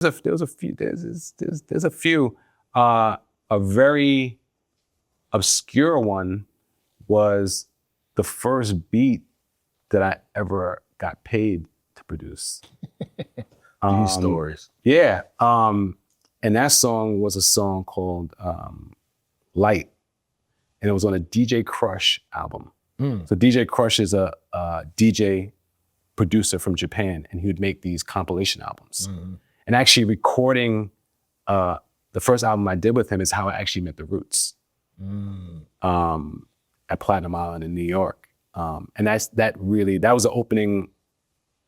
There's a few. A very obscure one was the first beat that I ever got paid to produce. These stories. Yeah. And that song was a song called Light. And it was on a DJ Crush album. So DJ Crush is a DJ producer from Japan, and he would make these compilation albums. And actually recording the first album I did with him is how I actually met the Roots at Platinum Island in New York. And that was the opening,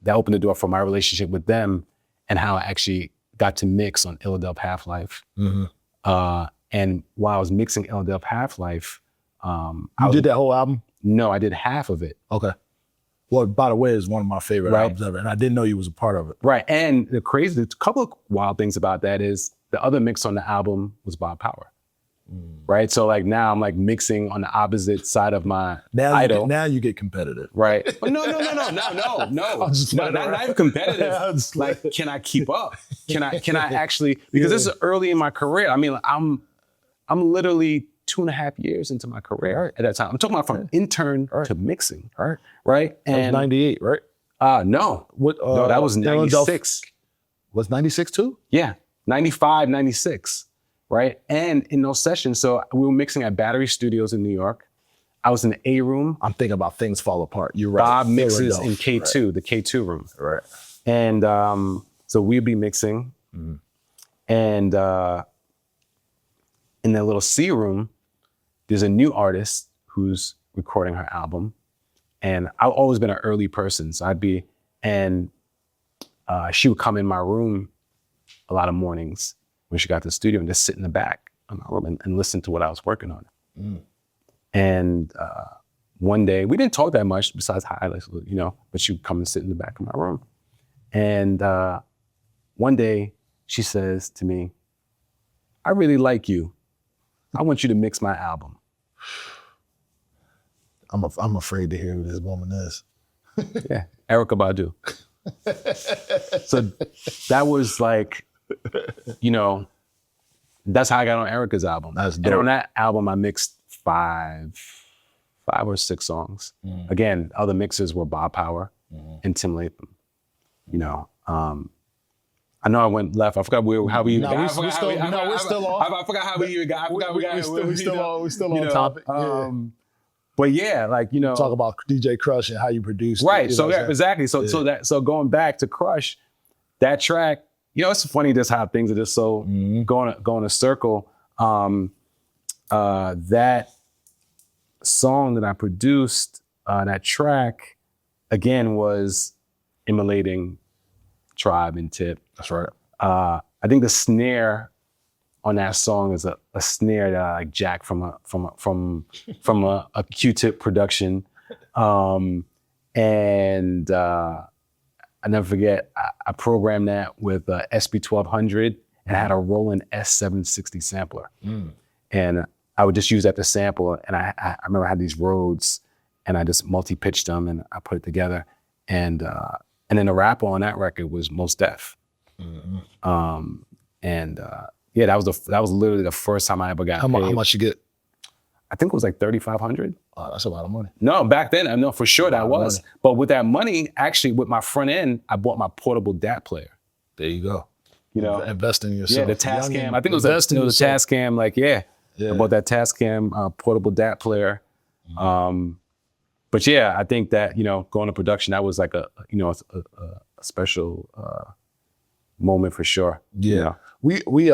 that opened the door for my relationship with them and how I actually got to mix on Illadelph Half-Life. And while I was mixing Illadelph Half-Life, you did that whole album? No, I did half of it. Okay. Well, by the way, it's one of my favorite albums ever, and I didn't know you was a part of it. Right, and the couple of wild things about that is the other mix on the album was Bob Power. Right, so like now I'm like mixing on the opposite side of my idol. Now you get competitive. Right. But no, not even competitive. Like, can I keep up? Can I actually, because this is early in my career. I mean, I'm literally 2.5 years into my career at that time. I'm talking about from intern to mixing. Right. And that was 98, right? No. No, that was 96. Was 96 too? Yeah. 95, 96. Right. And in those sessions, so we were mixing at Battery Studios in New York. I was in the A room. I'm thinking about Things Fall Apart. You're right. Bob mixes in K2, the K2 room. Right. And so we'd be mixing. And in that little C room, there's a new artist who's recording her album. And I've always been an early person. So she would come in my room a lot of mornings when she got to the studio and just sit in the back of my room and listen to what I was working on. And one day, we didn't talk that much besides highlights, but she would come and sit in the back of my room. And one day she says to me, "I really like you. I want you to mix my album." I'm afraid to hear who this woman is. Yeah, Erykah Badu. So that was like, that's how I got on Erykah's album. And on that album, I mixed five or six songs. Again, other mixers were Bob Power and Tim Latham. I know I went left. I forgot how we even got. We're still on. I forgot how we even got. We're still on topic. But yeah, talk about DJ Crush and how you produced. Right. So yeah, exactly. So going back to Crush, that track. It's funny just how things are just so going a circle. That song that I produced, that track, again, was emulating Tribe and Tip. That's right. I think the snare on that song is a snare that I like jacked from a Q-Tip production, and I never forget. I programmed that with SB1200 and I had a Roland S760 sampler, and I would just use that to sample. And I remember I had these Rhodes, and I just multi-pitched them and I put it together, and then the rapper on that record was Mos Def. Yeah, that was literally the first time I ever got paid. How much you get? I think it was like $3,500. Oh, that's a lot of money. No, back then, I know for sure that was. But with that money, actually, with my front end, I bought my portable DAT player. There you go. Invest in yourself. Yeah, the Tascam. I think it was the Tascam. I bought that Tascam portable DAT player. But yeah, I think that going to production, that was like a special moment for sure. Yeah, we